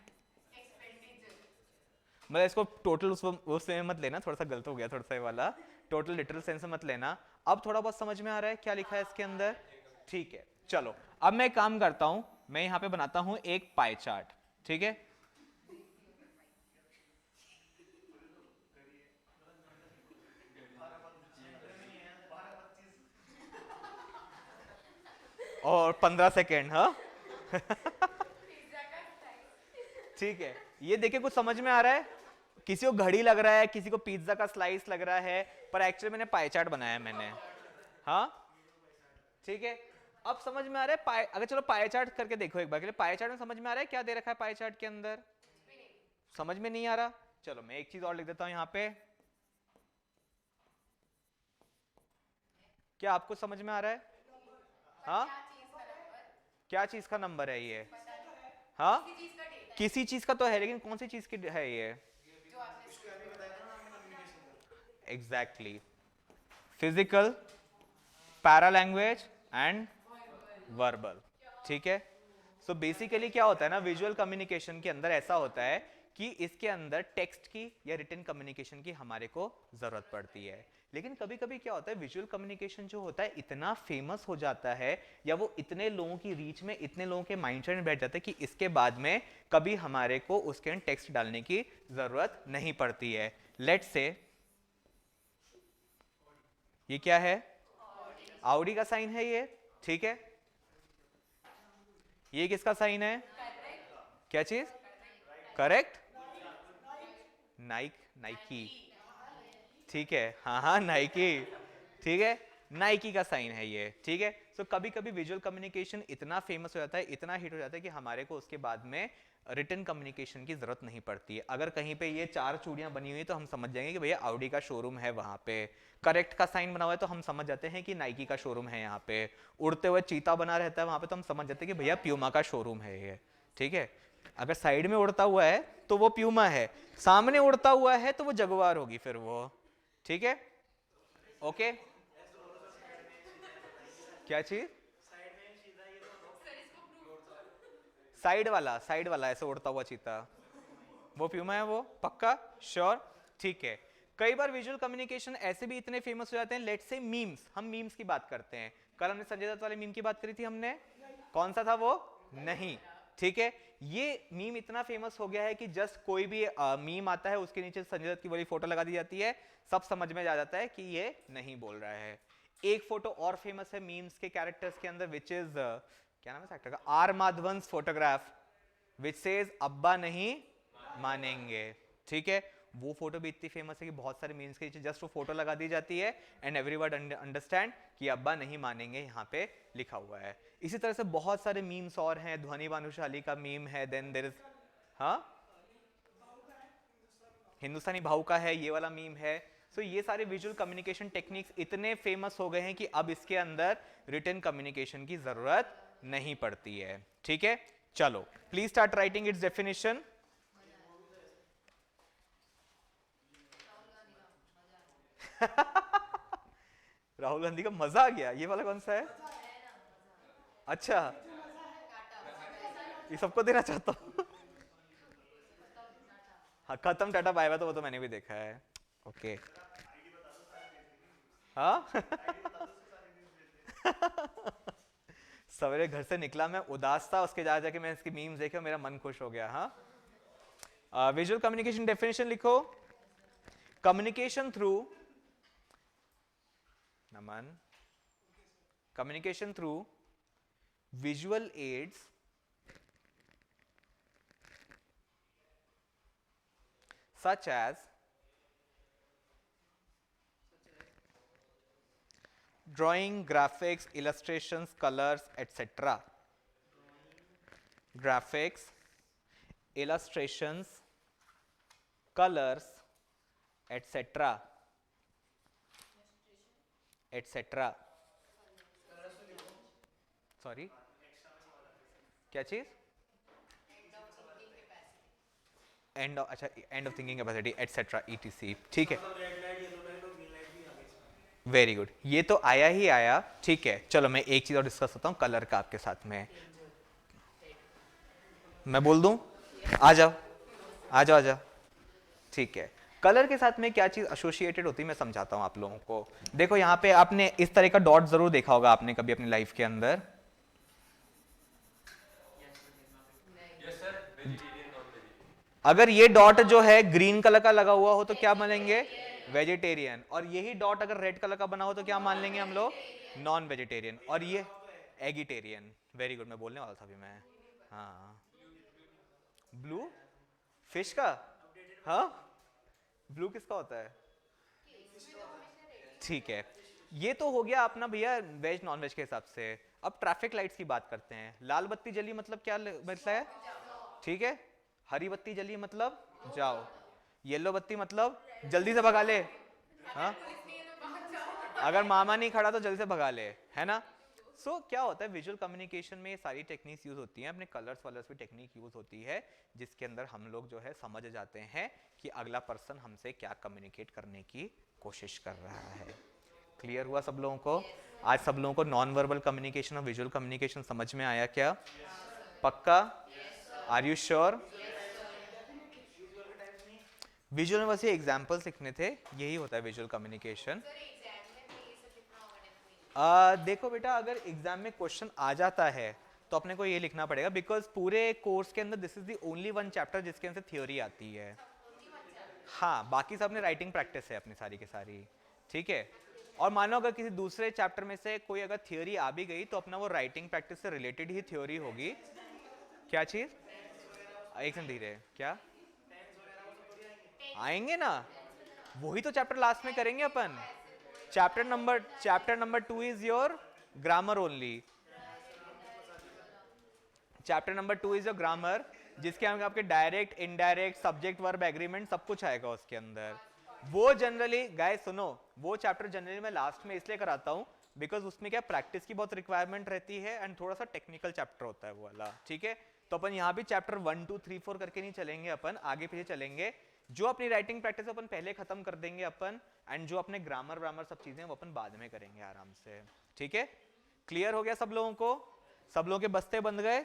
मतलब इसको टोटल उसमें मत लेना, थोड़ा सा गलत हो गया, थोड़ा सा ये वाला टोटल लिटरल सेंस में मत लेना। अब थोड़ा बहुत समझ में आ रहा है क्या लिखा है इसके अंदर? ठीक है, चलो अब मैं काम करता हूं, मैं यहां पे बनाता हूं एक पाई चार्ट। ठीक है, और 15 सेकेंड, हाँ ठीक है, ये देखिए कुछ समझ में आ रहा है? किसी को घड़ी लग रहा है, किसी को पिज्जा का स्लाइस लग रहा है, पर एक्चुअली मैंने पाई चार्ट बनाया मैंने। हाँ ठीक है, अब समझ में आ रहा है पाई, अगर चलो पाई चार्ट करके देखो एक बार के लिए, पाई चार्ट में समझ में आ रहा है क्या दे रखा है पाई चार्ट के अंदर? समझ में नहीं आ रहा? चलो मैं एक चीज और लिख देता हूं यहाँ पे। क्या आपको समझ में आ रहा है? हाँ क्या चीज का नंबर है ये? हाँ किसी चीज का तो है, लेकिन कौन सी चीज की है ये? Exactly, physical, para language and verbal. ठीक है, सो बेसिकली क्या होता है ना, विजुअल कम्युनिकेशन के अंदर ऐसा होता है कि इसके अंदर टेक्स्ट की या रिटन कम्युनिकेशन की हमारे को जरूरत पड़ती है। लेकिन कभी कभी क्या होता है, विजुअल कम्युनिकेशन जो होता है इतना फेमस हो जाता है, या वो इतने लोगों की रीच में, इतने लोगों के माइंडसेट में बैठ जाता है कि इसके बाद में कभी हमारे को उसके अंदर टेक्स्ट डालने की जरूरत नहीं पड़ती है। लेट्स से ये क्या है? आउडी का साइन है ये। ठीक है, ये किसका साइन है? क्या चीज? Correct, Naik, Nike. ठीक है, हाँ हाँ नाइकी। ठीक है, नाइकी का साइन है ये। ठीक है, सो कभी कभी विजुअल कम्युनिकेशन इतना फेमस हो जाता है, इतना हिट हो जाता है कि हमारे को उसके बाद में रिटन कम्युनिकेशन की जरूरत नहीं पड़ती है। अगर कहीं पे ये 4 चूड़ियां बनी हुई तो हम समझ जाएंगे कि भैया ऑडी का शोरूम है वहां पे। करेक्ट का साइन बना हुआ है तो हम समझ जाते हैं कि नाइकी का शोरूम है यहाँ पे। उड़ते हुए चीता बना रहता है वहां पे तो हम समझ जाते हैं कि भैया प्यूमा का शोरूम है ये। ठीक है, अगर साइड में उड़ता हुआ है तो वो प्यूमा है, सामने उड़ता हुआ है तो वो जगुआर होगी फिर वो। ठीक है, ओके। क्या चीज? साइड वाला ऐसे उड़ता हुआ चीता, वो प्यूमा है वो, पक्का श्योर? ठीक है, कई बार विजुअल कम्युनिकेशन ऐसे भी इतने फेमस हो जाते हैं। लेट्स से मीम्स, हम मीम्स की बात करते हैं, कल हमने संजय दत्त वाले मीम की बात करी थी हमने, कौन सा था वो? नहीं, ठीक है, ये मीम इतना फेमस हो गया है कि जस्ट कोई भी मीम आता है उसके नीचे संजय दत्त की वाली फोटो लगा दी जाती है, सब समझ में आ जाता है कि ये नहीं बोल रहा है। एक फोटो और फेमस है मीम्स के कैरेक्टर्स के अंदर, विच इज क्या नाम है एक्टर का, आर माधवंस फोटोग्राफ विच सेज अब्बा नहीं मानेंगे। ठीक है, वो फोटो भी इतनी फेमस है कि बहुत सारे मीम्स के नीचे जस्ट वो फोटो लगा दी जाती है एंड एवरीवन अंडरस्टैंड कि अब्बा नहीं मानेंगे यहाँ पे लिखा हुआ है। इसी तरह से बहुत सारे मीम्स और हैं, ध्वनि भानुशाली का मीम है, देन देयर इज हाँ हिंदुस्तानी भाऊ का है, ये वाला मीम है। सो ये सारे विजुअल कम्युनिकेशन टेक्निक्स इतने फेमस हो गए हैं कि अब इसके अंदर रिटन कम्युनिकेशन की जरूरत नहीं पड़ती है। ठीक है, चलो please start writing it's definition. Rahul Gandhi का मजा आ गया, ये वाला कौन सा है? अच्छा, ये सबको देना चाहता हूँ। हाँ, खत्म टाटा बाय बाय, तो वो तो मैंने भी देखा है। ओके हाँ। सवेरे घर से निकला मैं उदास था, उसके जा जाके मैं इसकी मीम्स देखे और मेरा मन खुश हो गया। हाँ, विजुअल कम्युनिकेशन डेफिनेशन लिखो। Communication through, Naman, communication through visual aids such as drawing, graphics, illustrations, colors, etc. Graphics, illustrations, colors, etc. etc. Sorry, क्या चीज? एंड, अच्छा, end of thinking capacity etcetera etc. ठीक है, वेरी गुड, ये तो आया ही आया। ठीक है, चलो मैं एक चीज और डिस्कस करता हूँ कलर का आपके साथ में। मैं बोल दूं? आ जाओ आ जाओ आ जाओ। ठीक है, कलर के साथ में क्या चीज एसोसिएटेड होती है मैं समझाता हूँ आप लोगों को। देखो यहाँ पे आपने इस तरह का डॉट जरूर देखा होगा आपने कभी अपनी लाइफ के अंदर। अगर ये डॉट जो है ग्रीन कलर का लगा हुआ हो तो क्या मानेंगे? वेजिटेरियन। और यही डॉट अगर रेड कलर का बना हो तो क्या मान लेंगे हम लोग? Non vegetarian. और ये एगिटेरियन। वेरी गुड, मैं बोलने वाला था अभी मैं। हाँ, ब्लू फिश का? हाँ, ब्लू किसका होता है? ठीक है, ये तो हो गया अपना भैया वेज नॉन वेज के हिसाब से। अब ट्रैफिक लाइट्स की बात करते हैं। लाल बत्ती जली मतलब क्या मतलब है? ठीक है, हरी बत्ती जली मतलब जाओ, येलो बत्ती मतलब जल्दी से भगा ले। हाँ, अगर मामा नहीं खड़ा तो जल्दी से भगा ले, है ना? सो क्या होता है विजुअल कम्युनिकेशन में, सारी टेक्निक्स यूज होती हैं, अपने कलर्स वलर्स भी टेक्निक यूज होती है, जिसके अंदर हम लोग जो है समझ जाते हैं कि अगला पर्सन हमसे क्या कम्युनिकेट करने की कोशिश कर रहा है। क्लियर हुआ सब लोगों को? आज सब लोगों को नॉन वर्बल कम्युनिकेशन और विजुअल कम्युनिकेशन समझ में आया क्या? पक्का? Are you sure? विजुअल में बस ये एग्जांपल्स लिखने थे, यही होता है विजुअल कम्युनिकेशन। देखो बेटा, अगर एग्जाम में क्वेश्चन आ जाता है तो अपने को ये लिखना पड़ेगा, बिकॉज पूरे कोर्स के अंदर this is the only one chapter जिसके अंदर थ्योरी आती है। हाँ, बाकी सब में राइटिंग प्रैक्टिस है अपनी सारी की सारी। ठीक है, और मानो अगर किसी दूसरे चैप्टर में से कोई अगर थ्योरी आ भी गई तो अपना वो राइटिंग प्रैक्टिस से रिलेटेड ही थ्योरी होगी। क्या चीज? एक सेकंड धीरे, क्या आएंगे ना, वही तो चैप्टर लास्ट में करेंगे अपन। Chapter number 2 is your grammar only. Chapter number 2 is your grammar, जिसके अंदर आपके direct, indirect, subject, verb, agreement सब कुछ आएगा उसके अंदर। वो जनरली गाइस सुनो, वो चैप्टर जनरली मैं लास्ट में इसलिए कराता हूँ बिकॉज उसमें क्या प्रैक्टिस की बहुत रिक्वायरमेंट रहती है एंड थोड़ा सा टेक्निकल चैप्टर होता है वो वाला। ठीक है, तो अपन यहाँ भी चैप्टर 1 2 3 4 करके नहीं चलेंगे, अपन आगे पीछे चलेंगे। जो अपनी राइटिंग प्रैक्टिस अपन पहले खत्म कर देंगे अपन, एंड जो अपने ग्रामर व्रामर सब चीजें वो अपन बाद में करेंगे आराम से। ठीक है, क्लियर हो गया सब लोगों को? सब लोगों के बस्ते बंध गए?